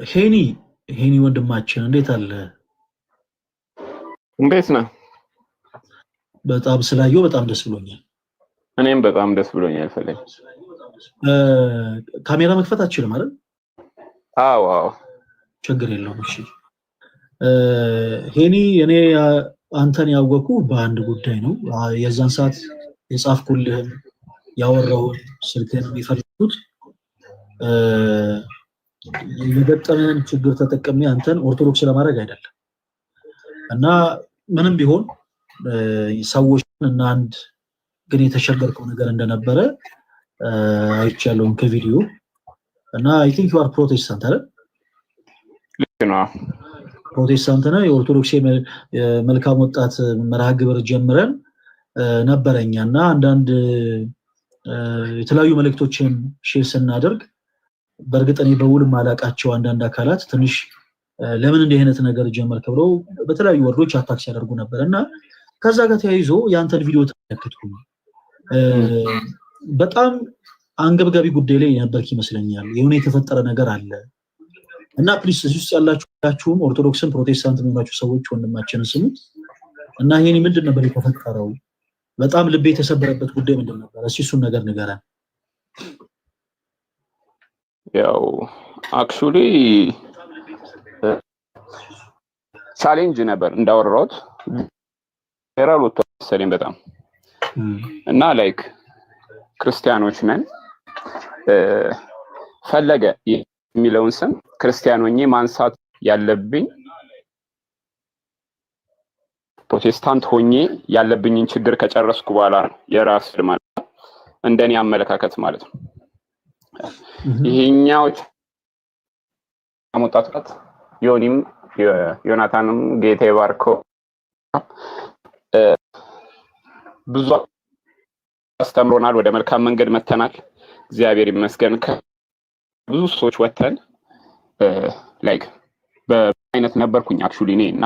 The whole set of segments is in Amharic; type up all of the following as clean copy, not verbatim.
ሄኒ ሄኒ ወንድማችን እንዴት አለ? እንዴት ነህ? በጣም ስላየው በጣም ደስ ብሎኛል። እኔም በጣም ደስ ብሎኛል። ፈለኝ ካሜራ መክፈት አትችልም አይደል? አዎ አዎ፣ ችግር የለውም። እሺ ሄኒ፣ እኔ አንተን ያወኩ በአንድ ጉዳይ ነው። የዛን ሰዓት የጻፍኩልህን ያወራሁን ስልክህን የሚፈልጉት የገጠመን ችግር ተጠቅሜ አንተን ኦርቶዶክስ ለማድረግ አይደለም እና ምንም ቢሆን ሰዎችን እና አንድ ግን የተሸገርከው ነገር እንደነበረ አይቻለሁም ከቪዲዮ እና አይ ቲንክ ዩ አር ፕሮቴስታንት አይደል? ልክ ነው። ፕሮቴስታንት ነህ። የኦርቶዶክስ መልካም ወጣት መርሃ ግብር ጀምረን ነበረኛ እና አንዳንድ የተለያዩ መልእክቶችን ሼር ስናደርግ በእርግጥ እኔ በውል ማላቃቸው አንዳንድ አካላት ትንሽ ለምን እንዲህ አይነት ነገር ጀመርክ ብለው በተለያዩ ወርዶች አታክ ሲያደርጉ ነበር እና ከዛ ጋር ተያይዞ ያንተን ቪዲዮ ተመለከትኩ። በጣም አንገብጋቢ ጉዳይ ላይ ነበርክ ይመስለኛል። የሆነ የተፈጠረ ነገር አለ እና ፕሊስ እዚህ ውስጥ ያላችሁም ኦርቶዶክስን ፕሮቴስታንት የሚሆናችሁ ሰዎች ወንድማችንን ስሙት እና ይሄኔ ምንድን ነበር የተፈጠረው? በጣም ልቤ የተሰበረበት ጉዳይ ምንድን ነበር? እስኪ እሱን ነገር ንገረን። ያው አክቹሊ ቻሌንጅ ነበር እንዳወራሁት ፌራል ወጥተሰለኝ በጣም እና ላይክ ክርስቲያኖች ነን ፈለገ የሚለውን ስም ክርስቲያን ሆኜ ማንሳት ያለብኝ ፕሮቴስታንት ሆኜ ያለብኝን ችግር ከጨረስኩ በኋላ ነው የራስ ማለት እንደኔ አመለካከት ማለት ነው። ይሄኛው አሞጣጣት ዮኒም ዮናታንም ጌታ ይባርኮ ብዙ አስተምሮናል። ወደ መልካም መንገድ መተናል። እግዚአብሔር ይመስገን። ብዙ ሰዎች ወተን ላይክ በአይነት ነበርኩኝ አክቹሊ እኔ እና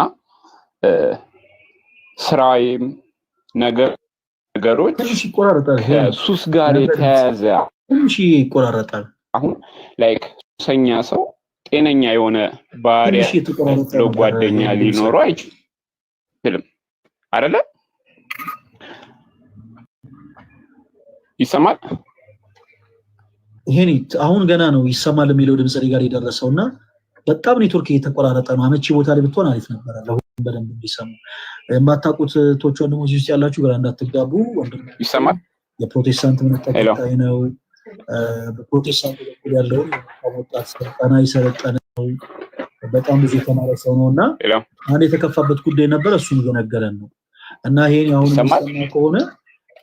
ስራዬም ነገሮች ትንሽ ይቆራረጣል። ሱስ ጋር የተያዘ ትንሽ ይቆራረጣል። አሁን ላይክ ሱሰኛ ሰው ጤነኛ የሆነ ባህሪ ያለው ጓደኛ ሊኖረው አይችልም አይደለ? ይሰማል? ይሄኔ አሁን ገና ነው ይሰማል የሚለው ድምጽ ጋር የደረሰውና በጣም ኔትወርክ እየተቆራረጠ ነው። አመቺ ቦታ ላይ ብትሆን አሪፍ ነበር ለሁሉም በደንብ እንዲሰሙ። የማታውቁት ቶች ወንድሞች ውስጥ ያላችሁ ግራ እንዳትጋቡ። ወንድም ይሰማል? የፕሮቴስታንት እምነት ተከታይ ነው። በፕሮቴስታንት በኩል ያለው ወጣት ስልጠና ይሰለጠነ ነው። በጣም ብዙ የተማረ ሰው ነውና አንድ የተከፋበት ጉዳይ ነበር፣ እሱን እየነገረን ነው። እና ይሄን አሁን የሚሰማ ከሆነ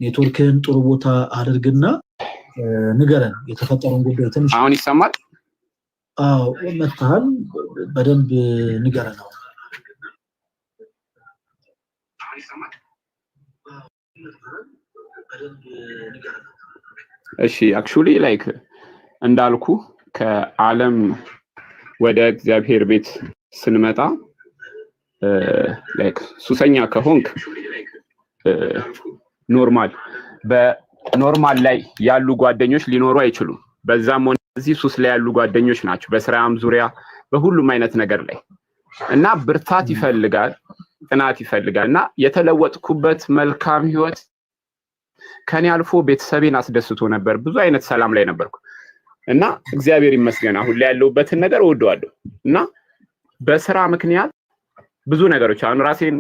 ኔትወርክን ጥሩ ቦታ አድርግና ንገረን የተፈጠረውን ጉዳይ ትንሽ። አሁን ይሰማል? አዎ መጥተሃል፣ በደንብ ንገረን። እሺ አክቹሊ ላይክ እንዳልኩ ከዓለም ወደ እግዚአብሔር ቤት ስንመጣ ላይክ ሱሰኛ ከሆንክ በኖርማል ላይ ያሉ ጓደኞች ሊኖሩ አይችሉም። በዛም ሆነ እዚህ ሱስ ላይ ያሉ ጓደኞች ናቸው፣ በስራም ዙሪያ በሁሉም አይነት ነገር ላይ እና ብርታት ይፈልጋል፣ ጥናት ይፈልጋል እና የተለወጥኩበት መልካም ህይወት ከኔ አልፎ ቤተሰቤን አስደስቶ ነበር። ብዙ አይነት ሰላም ላይ ነበርኩ እና እግዚአብሔር ይመስገን አሁን ላይ ያለሁበትን ነገር እወደዋለሁ። እና በስራ ምክንያት ብዙ ነገሮች አሁን ራሴን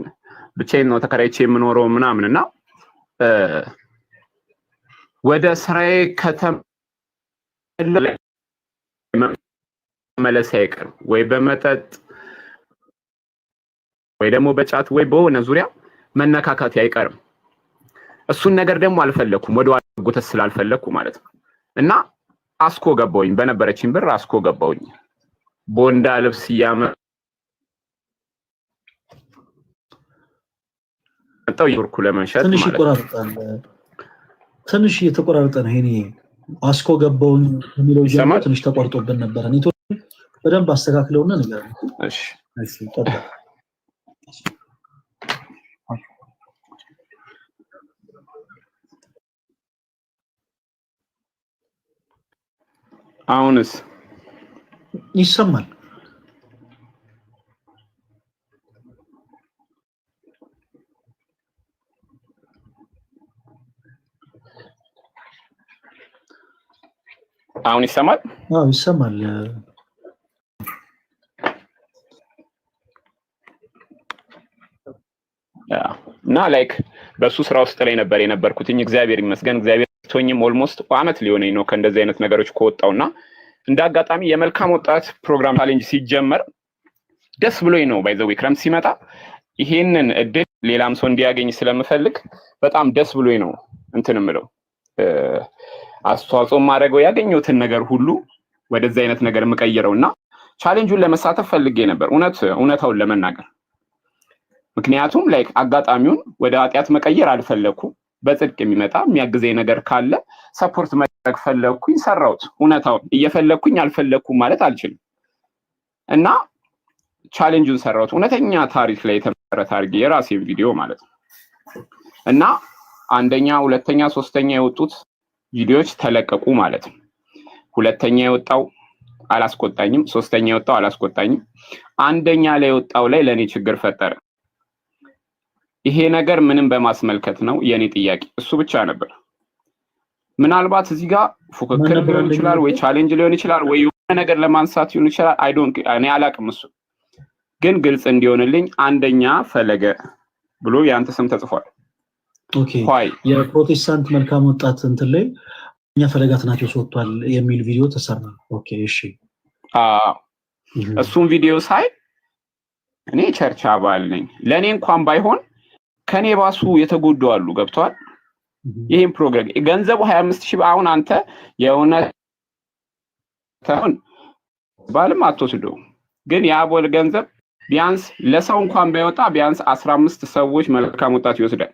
ብቻዬን ነው ተከራይቼ የምኖረው ምናምን እና ወደ ስራዬ ከተመለሰ አይቀርም ወይ በመጠጥ ወይ ደግሞ በጫት ወይ በሆነ ዙሪያ መነካካት አይቀርም። እሱን ነገር ደግሞ አልፈለኩም፣ ወደኋላ ጎተት ስላልፈለኩ ማለት ነው። እና አስኮ ገባሁኝ፣ በነበረችኝ ብር አስኮ ገባሁኝ። ቦንዳ ልብስ ያመጣው ይርኩ ለመንሸጥ ማለት ነው። ትንሽ እየተቆራረጠ ነው። ይሄኔ አስኮ ገባሁኝ የሚለው ጀምሮ ትንሽ ተቆርጦብን ነበር። ኔትወርክ በደንብ አስተካክለውና ነገር ነው። እሺ እሺ ቀጥታ አሁንስ ይሰማል። አሁን ይሰማል? አዎ ይሰማል። እና ላይክ በሱ ስራ ውስጥ ላይ ነበር የነበርኩትኝ። እግዚአብሔር ይመስገን እግዚአብሔር ቶኝም ኦልሞስት አመት ሊሆነኝ ነው ከእንደዚህ አይነት ነገሮች ከወጣውና እንዳጋጣሚ የመልካም ወጣት ፕሮግራም ቻሌንጅ ሲጀመር ደስ ብሎኝ ነው ባይዘው ክረምት ሲመጣ ይሄንን እድል ሌላም ሰው እንዲያገኝ ስለምፈልግ በጣም ደስ ብሎኝ ነው እንትን ምለው አስተዋጽኦ ማድረገው ያገኘሁትን ነገር ሁሉ ወደዛ አይነት ነገር መቀየረውና ቻሌንጁን ለመሳተፍ ፈልጌ ነበር እውነታውን ለመናገር። ምክንያቱም ላይክ አጋጣሚውን ወደ ኃጢአት መቀየር አልፈለኩም። በጽድቅ የሚመጣ የሚያግዘኝ ነገር ካለ ሰፖርት ማድረግ ፈለኩኝ፣ ሰራውት። እውነታውን እየፈለኩኝ አልፈለኩም ማለት አልችልም እና ቻሌንጁን ሰራውት። እውነተኛ ታሪክ ላይ የተመሰረተ አድርጌ የራሴ ቪዲዮ ማለት ነው እና አንደኛ፣ ሁለተኛ፣ ሶስተኛ የወጡት ቪዲዮዎች ተለቀቁ ማለት ነው። ሁለተኛ የወጣው አላስቆጣኝም፣ ሶስተኛ የወጣው አላስቆጣኝም። አንደኛ ላይ የወጣው ላይ ለኔ ችግር ፈጠረ። ይሄ ነገር ምንም በማስመልከት ነው የኔ ጥያቄ እሱ ብቻ ነበር። ምናልባት እዚህ ጋር ፉክክር ሊሆን ይችላል ወይ ቻሌንጅ ሊሆን ይችላል ወይ የሆነ ነገር ለማንሳት ሊሆን ይችላል። እኔ አላቅም። እሱ ግን ግልጽ እንዲሆንልኝ አንደኛ ፈለገ ብሎ ያንተ ስም ተጽፏል። ኦኬ የፕሮቴስታንት መልካም ወጣት እንትን ላይ እኛ ፈለገ አትናቴዎስ ወጥቷል የሚል ቪዲዮ ተሰራ። ኦኬ እሺ። እሱን ቪዲዮ ሳይ እኔ ቸርች አባል ነኝ፣ ለኔ እንኳን ባይሆን ከኔ ባሱ የተጎዱ አሉ። ገብቷል? ይሄን ፕሮግራም ገንዘቡ 25000 አሁን አንተ የሆነ ተሆን ባልም አትወስደው፣ ግን ያቦል ገንዘብ ቢያንስ ለሰው እንኳን ባይወጣ ቢያንስ 15 ሰዎች መልካም ወጣት ይወስዳል።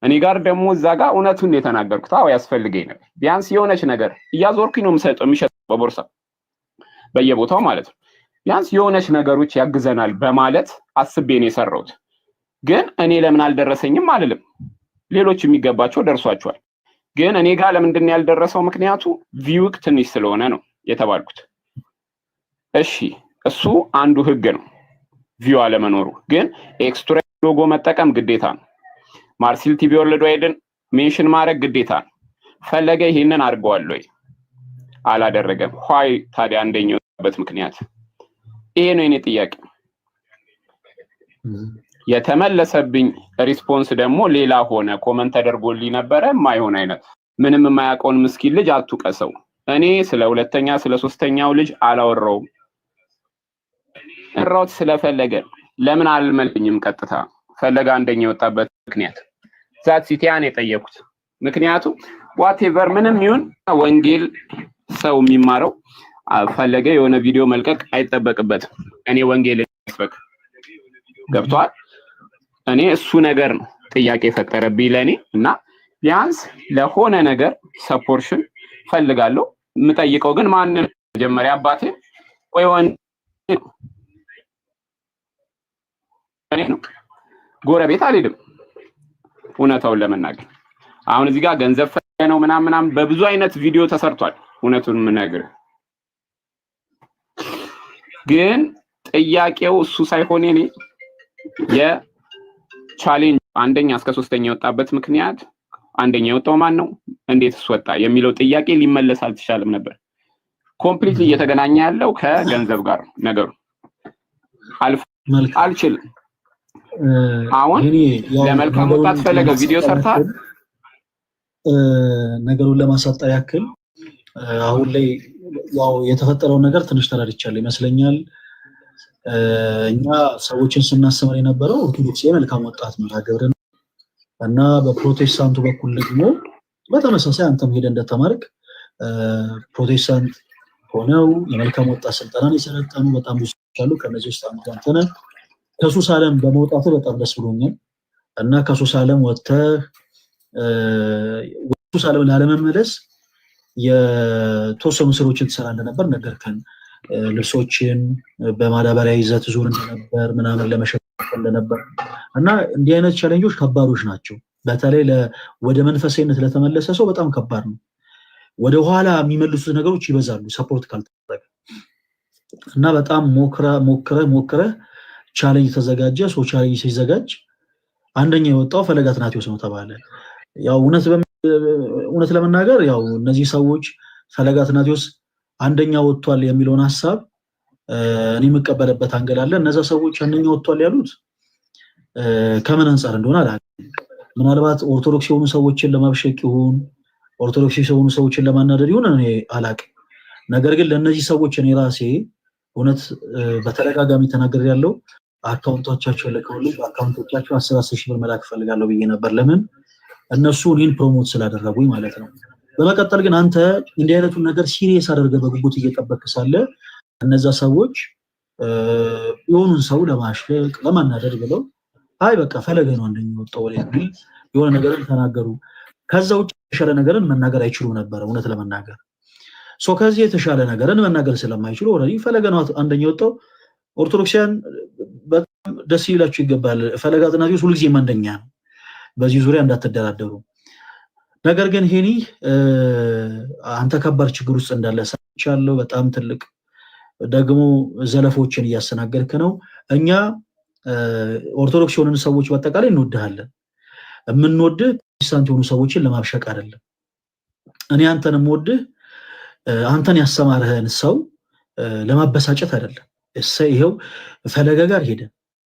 እኔ ጋር ደግሞ እዛ ጋር እውነቱን የተናገርኩት አዎ ያስፈልገኝ ነበር። ቢያንስ የሆነች ነገር እያዞርኩኝ ነው የሚሸጠው በቦርሳ በየቦታው ማለት ነው። ቢያንስ የሆነች ነገሮች ያግዘናል በማለት አስቤ ነው የሰራሁት። ግን እኔ ለምን አልደረሰኝም አልልም፣ ሌሎች የሚገባቸው ደርሷቸዋል። ግን እኔ ጋር ለምንድን ያልደረሰው ምክንያቱ ቪውክ ትንሽ ስለሆነ ነው የተባልኩት። እሺ እሱ አንዱ ህግ ነው ቪው አለመኖሩ። ግን ኤክስትራ ሎጎ መጠቀም ግዴታ ነው። ማርሲል ቲቪ ወርልድ ዋይድን ሜንሽን ማድረግ ግዴታ ነው። ፈለገ ይሄንን አድርገዋል ወይ? አላደረገም። ሆይ ታዲያ አንደኛው በት ምክንያት ይሄ ነው የኔ ጥያቄ። የተመለሰብኝ ሪስፖንስ ደግሞ ሌላ ሆነ። ኮመንት ተደርጎልኝ ነበረ ማይሆን አይነት ምንም የማያውቀውን ምስኪን ልጅ አትውቀሰው። እኔ ስለ ሁለተኛ ስለ ሶስተኛው ልጅ አላወራውም። እራውት ስለፈለገ ለምን አልመልኝም? ቀጥታ ፈለገ አንደኛ የወጣበት ምክንያት ዛት ሲቲያን የጠየቁት ምክንያቱም ዋቴቨር ምንም ይሁን ወንጌል ሰው የሚማረው ፈለገ የሆነ ቪዲዮ መልቀቅ አይጠበቅበትም። እኔ ወንጌል መስበክ ገብቷል። እኔ እሱ ነገር ነው ጥያቄ ፈጠረብኝ ለኔ እና ቢያንስ ለሆነ ነገር ሰፖርሽን ፈልጋለሁ። የምጠይቀው ግን ማንን መጀመሪያ አባቴ ወይ እኔ ነው ጎረቤት አልሄድም። እውነታውን ለመናገር አሁን እዚህ ጋር ገንዘብ ፈለገ ነው ምናምን በብዙ አይነት ቪዲዮ ተሰርቷል። እውነቱን የምነግርህ ግን ጥያቄው እሱ ሳይሆን እኔ የቻሌንጅ አንደኛ እስከ ሶስተኛ የወጣበት ምክንያት አንደኛ የወጣው ማን ነው እንዴት ወጣ የሚለው ጥያቄ ሊመለስ አልተቻለም ነበር። ኮምፕሊትሊ እየተገናኘ ያለው ከገንዘብ ጋር ነገሩ አልችልም። አሁን ለመልካም ወጣት ፈለገ ቪዲዮ ሰርታል። ነገሩን ለማሳጠር ያክል አሁን ላይ ያው የተፈጠረው ነገር ትንሽ ተራድቻለሁ ይመስለኛል። እኛ ሰዎችን ስናስተምር የነበረው ኦርቶዶክስ የመልካም ወጣት መርሃ ግብር እና በፕሮቴስታንቱ በኩል ደግሞ በተመሳሳይ አንተም ሄደ እንደተማርክ ፕሮቴስታንት ሆነው የመልካም ወጣት ስልጠናን የሰለጠኑ በጣም ብዙ አሉ። ከነዚህ ውስጥ አንተ ነህ። ከሱስ ዓለም በመውጣት በጣም ደስ ብሎኛል እና ከሱስ ዓለም ወጥተህ ሱስ ዓለም ላለመመለስ የተወሰኑ ስራዎችን ትሰራ እንደነበር ነገርከን። ልብሶችን በማዳበሪያ ይዘት ዙር እንደነበር ምናምን ለመሸጥ እንደነበር እና እንዲህ አይነት ቻሌንጆች ከባዶች ናቸው። በተለይ ወደ መንፈሳዊነት ለተመለሰ ሰው በጣም ከባድ ነው። ወደ ኋላ የሚመልሱት ነገሮች ይበዛሉ ሰፖርት ካልተደረገ እና በጣም ሞክረ ቻሌንጅ ተዘጋጀ። ሶ ቻሌንጅ ሲዘጋጅ አንደኛ የወጣው ፈለገ አትናቴዎስ ነው ተባለ። ያው እውነት ለመናገር ያው እነዚህ ሰዎች ፈለገ አትናቴዎስ አንደኛ ወጥቷል የሚለውን ሐሳብ እኔ የምቀበልበት አንገል አለ። እነዛ ሰዎች አንደኛ ወጥቷል ያሉት ከምን አንፃር እንደሆነ አላውቅም። ምናልባት ኦርቶዶክስ የሆኑ ሰዎችን ለማብሸቅ ይሁን ኦርቶዶክስ የሆኑ ሰዎችን ለማናደድ ይሁን እኔ አላውቅም። ነገር ግን ለነዚህ ሰዎች እኔ ራሴ እውነት በተደጋጋሚ ተናግሬያለሁ። አካውንቶቻቸው ለከውልኝ በአካውንቶቻቸው 10,000 ብር መላክ ፈልጋለሁ ብዬ ነበር። ለምን እነሱ እኔን ፕሮሞት ስላደረጉኝ ማለት ነው። በመቀጠል ግን አንተ እንዲህ አይነቱን ነገር ሲሪየስ አድርገህ በጉጉት እየጠበቅህ ሳለ እነዛ ሰዎች የሆኑን ሰው ለማሽለቅ ለማናደድ ብለው አይ በቃ ፈለገ ነው አንደኛ ወጣው የሚል የሆነ ነገርን ተናገሩ። ከዛ ውጭ የተሻለ ነገርን መናገር አይችሉም ነበር እውነት ለመናገር። ሶ ከዚህ የተሻለ ነገርን መናገር ስለማይችሉ ኦልሬዲ ፈለገ ነው አንደኛ ወጣው። ኦርቶዶክሲያን በጣም ደስ ይላችሁ ይገባል። ፈለገ አትናቴዎስ ሁልጊዜ አንደኛ ነው። በዚህ ዙሪያ እንዳትደራደሩ። ነገር ግን ሄኒ አንተ ከባድ ችግር ውስጥ እንዳለ ሰምቻለሁ። በጣም ትልቅ ደግሞ ዘለፎችን እያስተናገድክ ነው። እኛ ኦርቶዶክስ የሆኑ ሰዎች በአጠቃላይ እንወድሃለን። የምንወድህ ፕሮቴስታንት የሆኑ ሰዎችን ለማብሸቅ አይደለም። እኔ አንተን የምወድህ አንተን ያስተማርህን ሰው ለማበሳጨት አይደለም። ይሄው ፈለገ ጋር ሄደ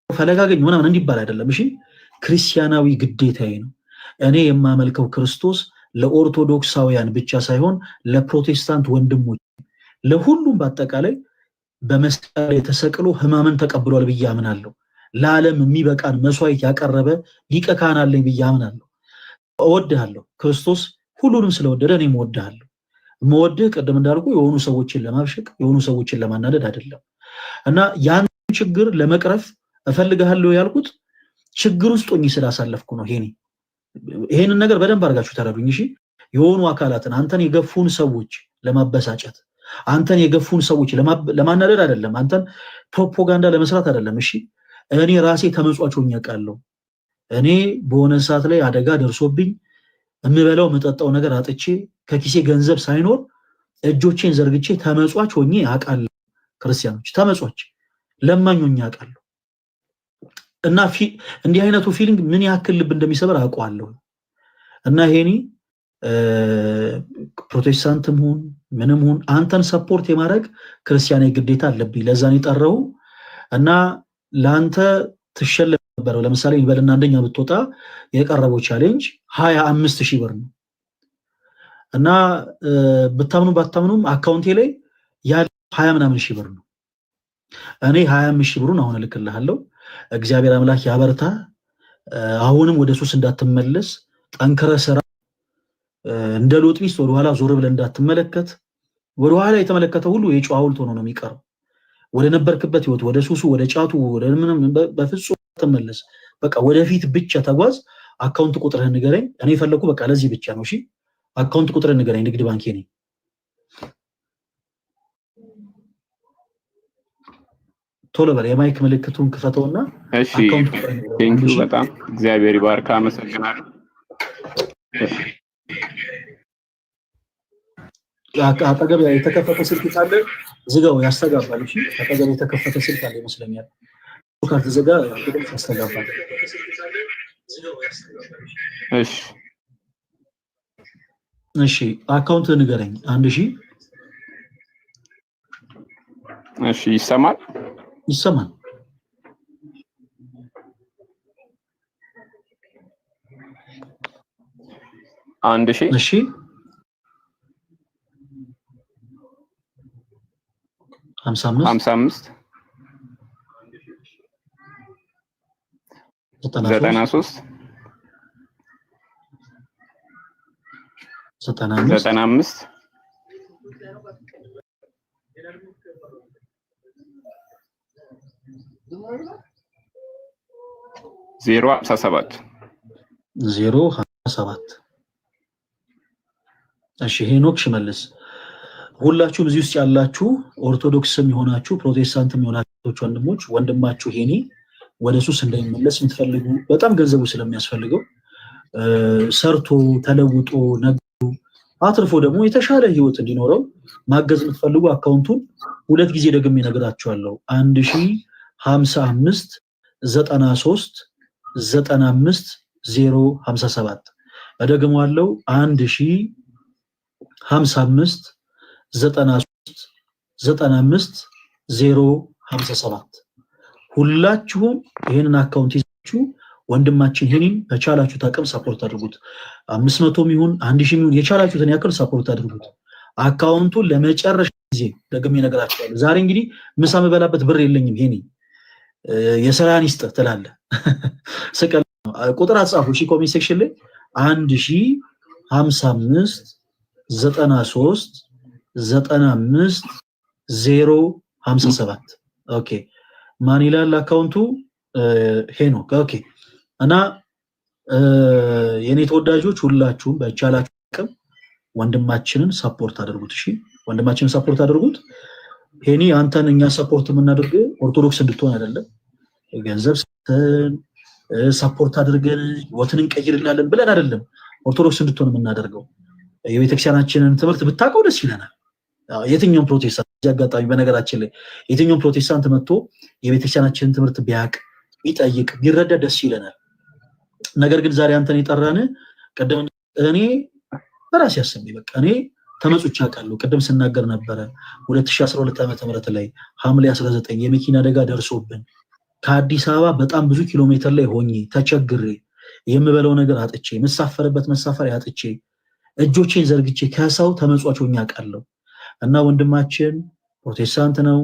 ፈለገ አገኘ ምናምን እንዲባል አይደለም። እሺ ክርስቲያናዊ ግዴታዬ ነው። እኔ የማመልከው ክርስቶስ ለኦርቶዶክሳውያን ብቻ ሳይሆን ለፕሮቴስታንት ወንድሞች ለሁሉም በአጠቃላይ በመስቀል ላይ ተሰቅሎ ሕማምን ተቀብሏል ብዬ አምናለሁ። ለዓለም የሚበቃን መስዋዕት ያቀረበ ሊቀ ካህን አለኝ ብዬ አምናለሁ። እወድሃለሁ። ክርስቶስ ሁሉንም ስለወደደ እኔም እወድሃለሁ። የምወድህ ቅድም እንዳልኩ የሆኑ ሰዎችን ለማብሸቅ የሆኑ ሰዎችን ለማናደድ አይደለም። እና ያን ችግር ለመቅረፍ እፈልግሃለሁ ያልኩት ችግር ውስጥ ሆኜ ስላሳለፍኩ ነው። ይሄንን ነገር በደንብ አድርጋችሁ ተረዱኝ። እሺ የሆኑ አካላትን አንተን የገፉን ሰዎች ለማበሳጨት አንተን የገፉን ሰዎች ለማናደድ አይደለም። አንተን ፕሮፓጋንዳ ለመስራት አይደለም። እሺ እኔ ራሴ ተመጽዋች ሆኜ አውቃለሁ። እኔ በሆነ ሰዓት ላይ አደጋ ደርሶብኝ የምበላው የምጠጣው ነገር አጥቼ ከኪሴ ገንዘብ ሳይኖር እጆቼን ዘርግቼ ተመጽዋች ሆኜ አውቃለሁ። ክርስቲያኖች ተመጽዋች ለማኝ ሆኜ አውቃለሁ። እና እንዲህ አይነቱ ፊሊንግ ምን ያክል ልብ እንደሚሰበር አውቀዋለሁ። እና ሄኒ ፕሮቴስታንትም ሁን ምንም ሁን አንተን ሰፖርት የማድረግ ክርስቲያናዊ ግዴታ አለብኝ። ለዛ ነው የጠራው። እና ለአንተ ትሸለም ነበረው። ለምሳሌ ይበልና አንደኛ ብትወጣ የቀረበው ቻሌንጅ 25,000 ብር ነው። እና ብታምኑ ባታምኑም አካውንቴ ላይ ያለ 20 ምናምን ሺህ ብር ነው። እኔ 25,000 ብሩን አሁን እልክልሃለሁ። እግዚአብሔር አምላክ ያበርታ። አሁንም ወደ ሱስ እንዳትመለስ ጠንክረ ስራ። እንደ ሎጥ ሚስት ወደ ኋላ ዞር ብለህ እንዳትመለከት። ወደ ኋላ የተመለከተ ሁሉ የጨው ሐውልት ሆኖ ነው የሚቀረው። ወደ ነበርክበት ህይወት፣ ወደ ሱሱ፣ ወደ ጫቱ፣ ወደ ምንም በፍጹም ተመለስ። በቃ ወደፊት ብቻ ተጓዝ። አካውንት ቁጥርህን ንገረኝ። እኔ ፈለኩ በቃ ለዚህ ብቻ ነው። እሺ አካውንት ቁጥርህን ንገረኝ። ንግድ ባንክ ነኝ። ቶሎ በል የማይክ ምልክቱን ክፈተውና እሺ ቴንኪው በጣም እግዚአብሔር ይባርክ። አመሰግናለሁ። አጠገብ የተከፈተ ስልክ ካለ ዝጋው፣ ያስተጋባል። እሺ አጠገብ የተከፈተ ስልክ አለ ይመስለኛል። ካልተዘጋ ድምፅ ያስተጋባል። እሺ እሺ አካውንት ንገረኝ። 1000 እሺ ይሰማል? ይሰማል። 1000 እሺ 55 93 95 057 እሺ ሄኖክ ሽመልስ፣ ሁላችሁም እዚህ ውስጥ ያላችሁ ኦርቶዶክስም የሆናችሁ ፕሮቴስታንትም የሆናችሁ ወንድሞች፣ ወንድማችሁ ሄኒ ወደ ሱስ እንዳይመለስ የምትፈልጉ በጣም ገንዘቡ ስለሚያስፈልገው ሰርቶ ተለውጦ ነግዶ አትርፎ ደግሞ የተሻለ ህይወት እንዲኖረው ማገዝ የምትፈልጉ አካውንቱን ሁለት ጊዜ ደግሜ እነግራችኋለሁ 1055 93 95 057 እደግመዋለሁ 1055 93 95 057 ሁላችሁም ይሄንን አካውንት ይዛችሁ ወንድማችን ሄኒን በቻላችሁት አቅም ሰፖርት አድርጉት 500 ይሁን 1000 ይሁን የቻላችሁትን ያክል ሰፖርት አድርጉት አካውንቱን ለመጨረሻ ጊዜ ደግሜ እነግራችኋለሁ ዛሬ እንግዲህ ምሳ መበላበት ብር የለኝም ሄኒ የሰራን ይስጥ ትላለህ ስቀል ቁጥር አጻፉ እሺ ኮሜንት ሴክሽን ላይ 1055 93 95 057 ኦኬ ማን ይላል አካውንቱ ሄኖክ ኦኬ እና የኔ ተወዳጆች ሁላችሁም በቻላችሁ አቅም ወንድማችንን ሰፖርት አድርጉት እሺ ወንድማችንን ሰፖርት አድርጉት ሄኒ አንተን እኛ ሰፖርት የምናደርግ ኦርቶዶክስ እንድትሆን አይደለም ገንዘብ ሰፖርት አድርገን ወትንን ቀይርላለን ብለን አይደለም ኦርቶዶክስ እንድትሆን የምናደርገው የቤተክርስቲያናችንን ትምህርት ብታቀው ደስ ይለናል የትኛውም ፕሮቴስታንት ያጋጣሚ በነገራችን ላይ የትኛውም ፕሮቴስታንት መጥቶ የቤተክርስቲያናችንን ትምህርት ቢያቅ ቢጠይቅ ቢረዳ ደስ ይለናል ነገር ግን ዛሬ አንተን የጠራን ቀደም እኔ በራሴ ያሰብኝ በቃ እኔ ተመጽቻ አቃለሁ ቀደም ስናገር ነበር 2012 ዓመተ ምህረት ላይ ሐምሌ 19 የመኪና አደጋ ደርሶብን ከአዲስ አበባ በጣም ብዙ ኪሎ ሜትር ላይ ሆኜ ተቸግሬ የምበለው ነገር አጥቼ መሳፈርበት መሳፈሪያ አጥቼ እጆቼን ዘርግቼ ከሰው ተመጽዋች ሆኜ አቃለሁ እና ወንድማችን ፕሮቴስታንት ነው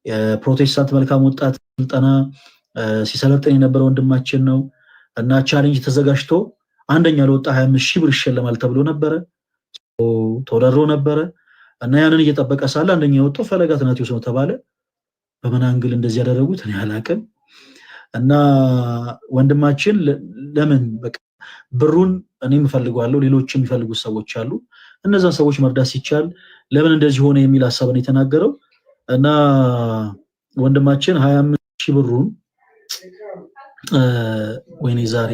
የፕሮቴስታንት መልካም ወጣት ስልጠና ሲሰለጥን የነበረ ወንድማችን ነው እና ቻሌንጅ ተዘጋጅቶ አንደኛ ለወጣ 25000 ብር ይሸለማል ተብሎ ነበር ተወዳድሮ ነበር እና ያንን እየተጠበቀ ሳለ አንደኛ የወጣው ፈለገ አትናቴዎስ ነው ተባለ በመናንግል እንደዚህ ያደረጉት እኔ አላቀም እና ወንድማችን ለምን በቃ ብሩን እኔም ፈልጓለሁ ሌሎችም ይፈልጉ ሰዎች አሉ እነዛን ሰዎች መርዳት ሲቻል ለምን እንደዚህ ሆነ የሚል ሐሳብን የተናገረው እና ወንድማችን 25000 ብሩን ወይኔ ዛሬ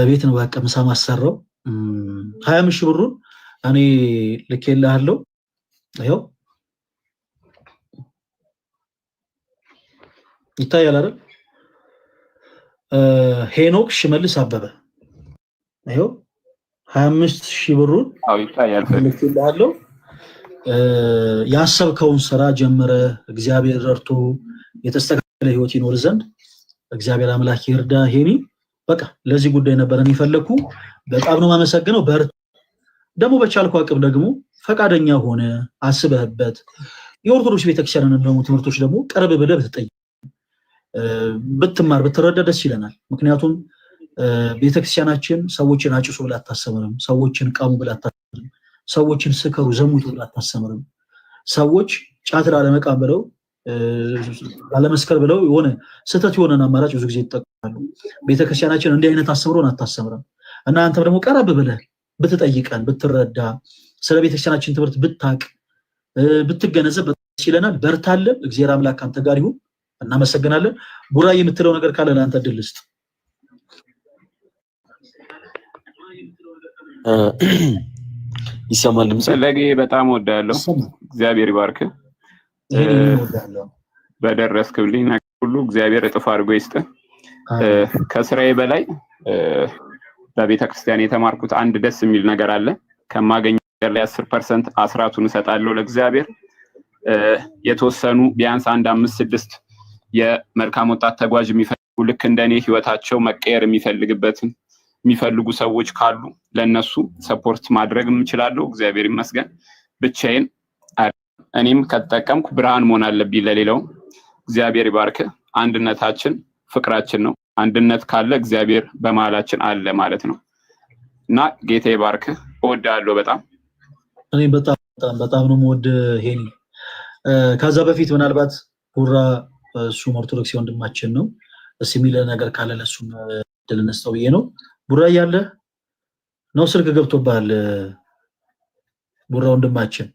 ቤት ነው በቃ ምሳ ማሰራው 25000 ብሩን እኔ ልኬልሃለሁ ይሄው ይታያል አይደል ሄኖክ ሽመልስ አበበ ይሄው 25000 ብሩን ይታያል ልኬልሃለሁ ያሰብከውን ስራ ጀመረ እግዚአብሔር ረድቶ የተስተካከለ ህይወት ይኖር ዘንድ እግዚአብሔር አምላክ ይርዳ ሄኒ በቃ ለዚህ ጉዳይ ነበር እኔ ፈለኩ በጣም ነው ማመሰግነው በር ደሞ በቻልኩ አቅም ደግሞ ፈቃደኛ ሆነ አስበህበት የኦርቶዶክስ ቤተክርስቲያንን ደግሞ ትምህርቶች ደግሞ ቀርብ ብለህ ብትጠይቅ ብትማር ብትረዳ ደስ ይለናል ምክንያቱም ቤተክርስቲያናችን ሰዎችን አጭሱ ብላ አታስተምርም ሰዎችን ቃሙ ብላ አታስተምርም ሰዎችን ስከሩ ዘሙቱ ብላ አታስተምርም ሰዎች ጫት ላለመቃም ብለው ባለመስከር ብለው የሆነ ስተት የሆነን አማራጭ ብዙ ጊዜ ይጠቀማሉ ቤተክርስቲያናችን እንዲህ አይነት አስተምሮን አታስተምርም እና አንተ ደግሞ ቀረብ ብለህ ብትጠይቀን ብትረዳ ስለ ቤተክርስቲያናችን ትምህርት ብታቅ ብትገነዘብ ደስ ይለናል በርታለን እግዚአብሔር አምላክ አንተ ጋር ይሁን እናመሰግናለን ቡራዬ የምትለው ነገር ካለ ለአንተ ድል ስጥ ይሰማል ድምጽ ለጌ በጣም ወዳለሁ እግዚአብሔር ይባርክ በደረስክልኝ ነገር ሁሉ እግዚአብሔር እጥፍ አድርጎ ይስጥ ከስራዬ በላይ በቤተክርስቲያን የተማርኩት አንድ ደስ የሚል ነገር አለ ከማገኘው ነገር ላይ 10% አስራቱን እሰጣለሁ ለእግዚአብሔር የተወሰኑ ቢያንስ 1 5 6 የመልካም ወጣት ተጓዥ የሚፈልጉ ልክ እንደኔ ህይወታቸው መቀየር የሚፈልጉ ሰዎች ካሉ ለነሱ ሰፖርት ማድረግ እንችላለን እግዚአብሔር ይመስገን ብቻዬን እኔም ከተጠቀምኩ ብርሃን መሆን አለብኝ ለሌላው እግዚአብሔር ይባርክ አንድነታችን ፍቅራችን ነው አንድነት ካለ እግዚአብሔር በመሃላችን አለ ማለት ነው እና ጌታ ይባርክ እወዳለሁ በጣም እኔ በጣም ነው ወድ ሄኒ ከዛ በፊት ምናልባት ቡራ እሱ ኦርቶዶክስ ወንድማችን ነው እሱ የሚለ ነገር ካለ ለሱ ድልነስተው ይሄ ነው ቡራ ያለ ነው ስልክ ገብቶባል ቡራ ወንድማችን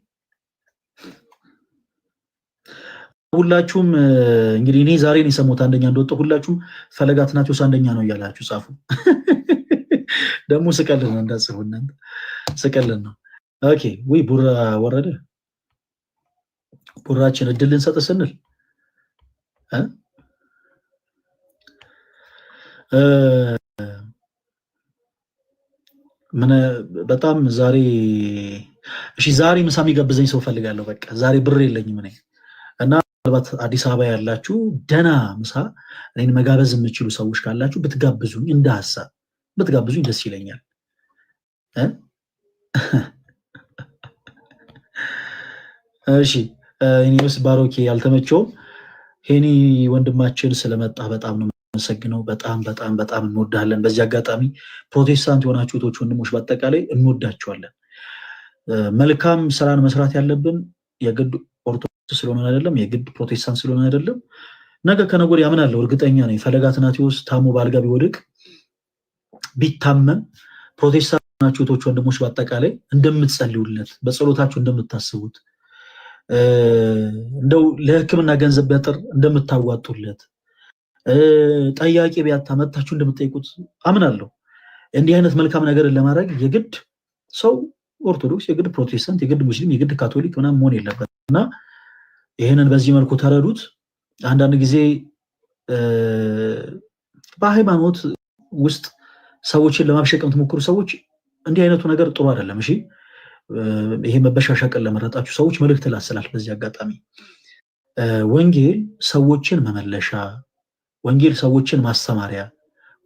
ሁላችሁም እንግዲህ እኔ ዛሬ ነው ሰሞት አንደኛ እንደወጣ ሁላችሁም ፈለጋት ናቸው አንደኛ ነው ያላችሁ ጻፉ ደግሞ ስቀልን እንዳጽፉ እናንተ ስቀልን ነው ኦኬ ወይ ቡራ ወረደ ቡራችን እድል ልንሰጥ ስንል ምን በጣም ዛሬ እሺ ዛሬ ምሳ የሚጋብዘኝ ሰው ፈልጋለሁ። በቃ ዛሬ ብር የለኝም እኔ እና ምናልባት አዲስ አበባ ያላችሁ ደና ምሳ እኔን መጋበዝ የምችሉ ሰዎች ካላችሁ ብትጋብዙኝ፣ እንደ ሀሳብ ብትጋብዙኝ ደስ ይለኛል። እሺ እኔስ ባሮኬ ያልተመቸውም ሄኒ ወንድማችን ስለመጣ በጣም ነው የምንሰግነው። በጣም በጣም በጣም እንወዳለን። በዚህ አጋጣሚ ፕሮቴስታንት የሆናችሁ እህቶች ወንድሞች በአጠቃላይ እንወዳቸዋለን። መልካም ስራን መስራት ያለብን የግድ ኦርቶዶክስ ስለሆነ አይደለም፣ የግድ ፕሮቴስታንት ስለሆነ አይደለም። ነገ ከነገ ወዲያ አምናለሁ፣ እርግጠኛ ነኝ ፈለገ አትናቴዎስ ታሞ በአልጋ ቢወድቅ ቢታመም ፕሮቴስታንት የሆናችሁ እህቶች ወንድሞች በአጠቃላይ እንደምትጸልዩለት፣ በጸሎታችሁ እንደምታስቡት፣ እንደው ለሕክምና ገንዘብ ቢያጥር እንደምታዋጡለት፣ ጠያቂ ቢያታ መጥታችሁ እንደምትጠይቁት አምናለሁ። እንዲህ አይነት መልካም ነገርን ለማድረግ የግድ ሰው ኦርቶዶክስ፣ የግድ ፕሮቴስታንት፣ የግድ ሙስሊም፣ የግድ ካቶሊክ ምናምን መሆን የለበትም እና ይህንን በዚህ መልኩ ተረዱት። አንዳንድ ጊዜ በሃይማኖት ውስጥ ሰዎችን ለማብሸቅ የምትሞክሩ ሰዎች እንዲህ አይነቱ ነገር ጥሩ አይደለም። እሺ ይሄ መበሻሸቅን ለመረጣችሁ ሰዎች መልእክት ላስላል። በዚህ አጋጣሚ ወንጌል ሰዎችን መመለሻ፣ ወንጌል ሰዎችን ማስተማሪያ፣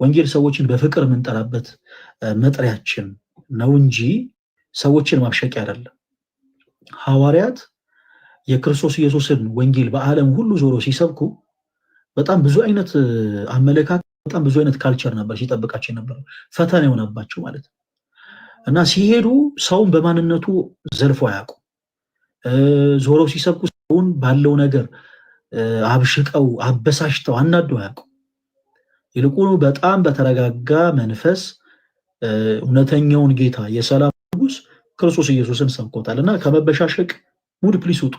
ወንጌል ሰዎችን በፍቅር የምንጠራበት መጥሪያችን ነው እንጂ ሰዎችን ማብሸቂያ አይደለም። ሐዋርያት የክርስቶስ ኢየሱስን ወንጌል በዓለም ሁሉ ዞሮ ሲሰብኩ በጣም ብዙ አይነት አመለካከት፣ በጣም ብዙ አይነት ካልቸር ነበር ሲጠብቃቸው የነበረው፣ ፈተና የሆነባቸው ማለት ነው። እና ሲሄዱ ሰውን በማንነቱ ዘልፎ አያውቁ። ዞረው ሲሰብኩ ሰውን ባለው ነገር አብሽቀው አበሳሽተው አናደው አያውቁ። ይልቁኑ በጣም በተረጋጋ መንፈስ እውነተኛውን ጌታ የሰላም ንጉስ ክርስቶስ ኢየሱስን ሰብኮታል። እና ከመበሻሸቅ ሙድ ፕሊስ ውጡ።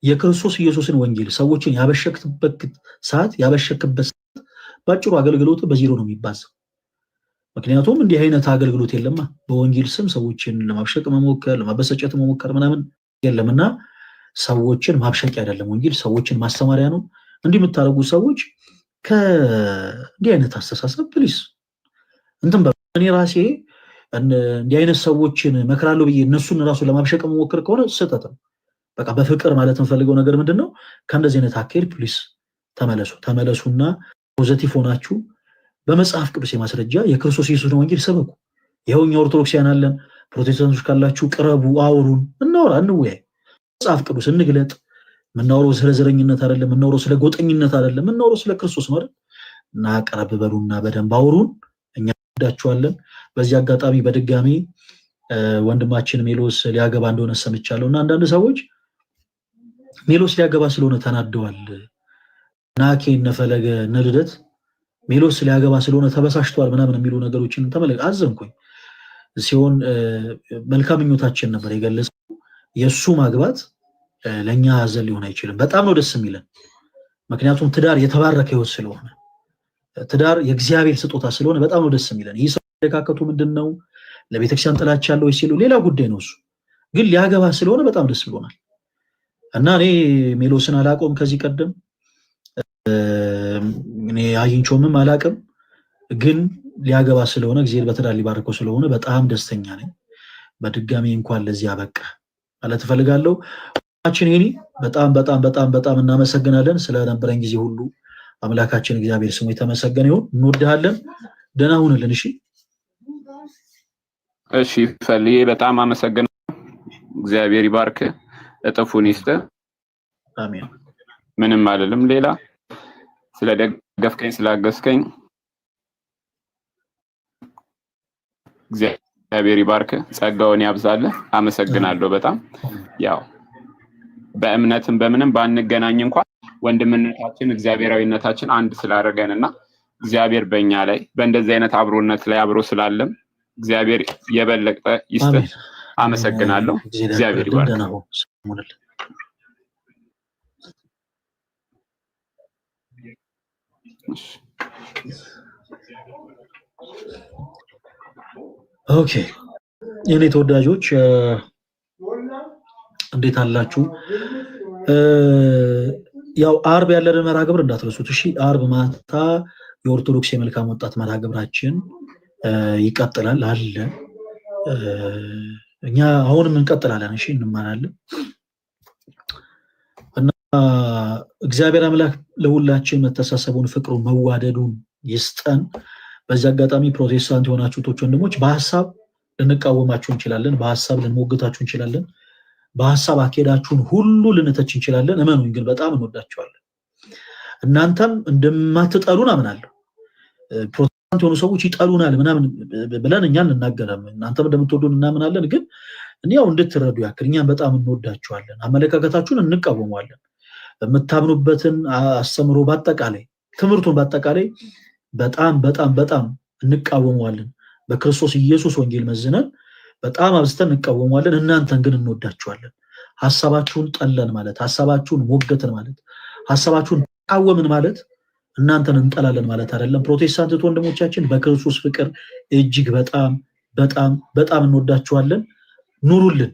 የክርስቶስ ኢየሱስን ወንጌል ሰዎችን ያበሸክበት ሰዓት ባጭሩ አገልግሎት በዜሮ ነው የሚባዛው። ምክንያቱም እንዲህ አይነት አገልግሎት የለማ። በወንጌል ስም ሰዎችን ለማብሸቅ መሞከር፣ ለማበሰጨት መሞከር ምናምን የለምና ሰዎችን ማብሸቅ አይደለም ወንጌል፣ ሰዎችን ማስተማሪያ ነው። እንዲህ የምታደርጉ ሰዎች ከእንዲህ አይነት አስተሳሰብ ፕሊስ እንትን እኔ ራሴ እንዲህ አይነት ሰዎችን መክራለሁ ብዬ እነሱን ራሱ ለማብሸቅ መሞከር ከሆነ ስህተት ነው። በቃ በፍቅር ማለት የምፈልገው ነገር ምንድነው? ከእንደዚህ አይነት አካሄድ ፕሊስ ተመለሱና ፖዘቲቭ ሆናችሁ በመጽሐፍ ቅዱስ የማስረጃ የክርስቶስ ኢየሱስን ወንጌል ሰበኩ። ይኸው እኛ ኦርቶዶክሲያን አለን። ፕሮቴስታንቶች ካላችሁ ቅረቡ፣ አውሩን፣ እናውራ፣ እንወያይ፣ መጽሐፍ ቅዱስ እንግለጥ። የምናወራው ስለ ዘረኝነት አይደለም፣ የምናወራው ስለ ጎጠኝነት አይደለም፣ የምናወራው ስለ ክርስቶስ ነው አይደል? እና ቀረብ በሉና በደንብ አውሩን፣ እኛ እንወዳችኋለን። በዚህ አጋጣሚ በድጋሚ ወንድማችን ሜሎስ ሊያገባ እንደሆነ ሰምቻለሁ እና አንዳንድ ሰዎች ሜሎስ ሊያገባ ስለሆነ ተናደዋል። ናኬ እነፈለገ ነልደት ሜሎስ ሊያገባ ስለሆነ ተበሳሽተዋል ምናምን የሚሉ ነገሮችን አዘንኩኝ። ሲሆን መልካም ምኞታችን ነበር የገለጸው። የእሱ ማግባት ለእኛ ሀዘን ሊሆን አይችልም። በጣም ነው ደስ የሚለን። ምክንያቱም ትዳር የተባረከ ህይወት ስለሆነ፣ ትዳር የእግዚአብሔር ስጦታ ስለሆነ በጣም ነው ደስ የሚለን። ይህ ሰው አመለካከቱ ምንድን ነው? ለቤተክርስቲያን ጥላቻ ያለው ሲሉ ሌላ ጉዳይ ነው። እሱ ግን ሊያገባ ስለሆነ በጣም ደስ ብሎናል እና እኔ ሜሎስን አላውቀውም ከዚህ ቀደም እኔ አግኝቼውም አላውቅም። ግን ሊያገባ ስለሆነ እግዚአብሔር በትዳር ሊባርከው ስለሆነ በጣም ደስተኛ ነኝ። በድጋሚ እንኳን ለዚህ አበቃ ማለት እፈልጋለሁ። አችን ሄኒ በጣም በጣም በጣም በጣም እናመሰግናለን ስለነበረን ጊዜ ሁሉ። አምላካችን እግዚአብሔር ስሙ የተመሰገነ ይሁን። እንወድሃለን። ደህና ሁንልን። እሺ እሺ ፈልዬ በጣም አመሰግናለሁ። እግዚአብሔር ይባርክ፣ እጥፉን ይስጥ። አሜን። ምንም አይደለም። ሌላ ስለደገፍከኝ ስላገዝከኝ እግዚአብሔር ይባርክ፣ ጸጋውን ያብዛልህ። አመሰግናለሁ በጣም ያው በእምነትም በምንም ባንገናኝ እንኳን ወንድምነታችን እግዚአብሔራዊነታችን አንድ ስላደረገንና እግዚአብሔር በእኛ ላይ በእንደዚህ አይነት አብሮነት ላይ አብሮ ስላለም እግዚአብሔር የበለጠ ይስጥ። አመሰግናለሁ። እግዚአብሔር ይባርክ። ኦኬ የኔ ተወዳጆች እንዴት አላችሁ? ያው አርብ ያለን መርሃ ግብር እንዳትረሱት እሺ። አርብ ማታ የኦርቶዶክስ የመልካም ወጣት መርሃ ግብራችን ይቀጥላል አለ። እኛ አሁንም እንቀጥላለን እሺ፣ እንማራለን እና እግዚአብሔር አምላክ ለሁላችን መተሳሰቡን፣ ፍቅሩን፣ መዋደዱን ይስጠን። በዚህ አጋጣሚ ፕሮቴስታንት የሆናችሁ ወንድሞች በሐሳብ ልንቃወማችሁ እንችላለን፣ በሐሳብ ልንሞግታችሁ እንችላለን፣ በሐሳብ አካሄዳችሁን ሁሉ ልንተች እንችላለን። እመኑኝ ግን በጣም እንወዳችኋለን። እናንተም እንደማትጠሉን አምናለሁ። ፕሮቴስታንት የሆኑ ሰዎች ይጠሉናል ምናምን ብለን እኛ እንናገራም፣ እናንተም እንደምትወዱን እናምናለን። ግን ያው እንድትረዱ ያክል እኛም በጣም እንወዳችኋለን። አመለካከታችሁን እንቃወማለን። የምታምኑበትን አስተምሮ በአጠቃላይ ትምህርቱን በአጠቃላይ በጣም በጣም በጣም እንቃወማለን። በክርስቶስ ኢየሱስ ወንጌል መዝነን በጣም አብዝተን እንቃወማለን። እናንተን ግን እንወዳችኋለን። ሐሳባችሁን ጠለን ማለት፣ ሐሳባችሁን ሞገትን ማለት፣ ሐሳባችሁን ተቃወምን ማለት እናንተን እንጠላለን ማለት አይደለም። ፕሮቴስታንት ወንድሞቻችን በክርስቶስ ፍቅር እጅግ በጣም በጣም በጣም እንወዳችኋለን። ኑሩልን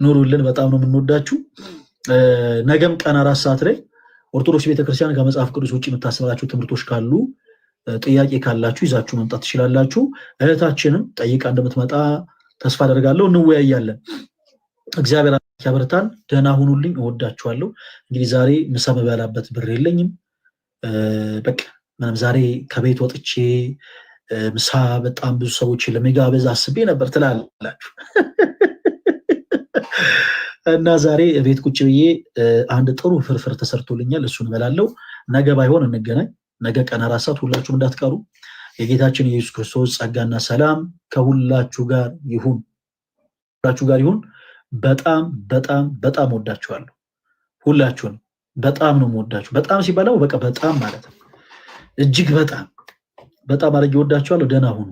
ኑሩልን። በጣም ነው የምንወዳችሁ። ነገም ቀን 4 ሰዓት ላይ ኦርቶዶክስ ቤተክርስቲያን ከመጽሐፍ ቅዱስ ውጭ የምታስተምራችሁ ትምህርቶች ካሉ ጥያቄ ካላችሁ ይዛችሁ መምጣት ትችላላችሁ። እህታችንም ጠይቃ እንደምትመጣ ተስፋ አደርጋለሁ። እንወያያለን። እግዚአብሔር ያበርታን። ደህና ሁኑልኝ። እወዳችኋለሁ። እንግዲህ ዛሬ ምሳ መበላበት ብር የለኝም። በቃ ምንም ዛሬ ከቤት ወጥቼ ምሳ በጣም ብዙ ሰዎች ለመጋበዝ አስቤ ነበር ትላላችሁ እና ዛሬ ቤት ቁጭ ብዬ አንድ ጥሩ ፍርፍር ተሰርቶልኛል። እሱን እበላለሁ። ነገ ባይሆን እንገናኝ። ነገ ቀን 4 ሰዓት ሁላችሁም እንዳትቀሩ። የጌታችን የኢየሱስ ክርስቶስ ጸጋና ሰላም ከሁላችሁ ጋር ይሁን። በጣም በጣም በጣም ወዳችኋለሁ። ሁላችሁን በጣም ነው የምወዳችሁ። በጣም ሲባለው በቃ በጣም ማለት ነው። እጅግ በጣም በጣም አድርጌ ወዳችኋለሁ። ደህና ሁኑ።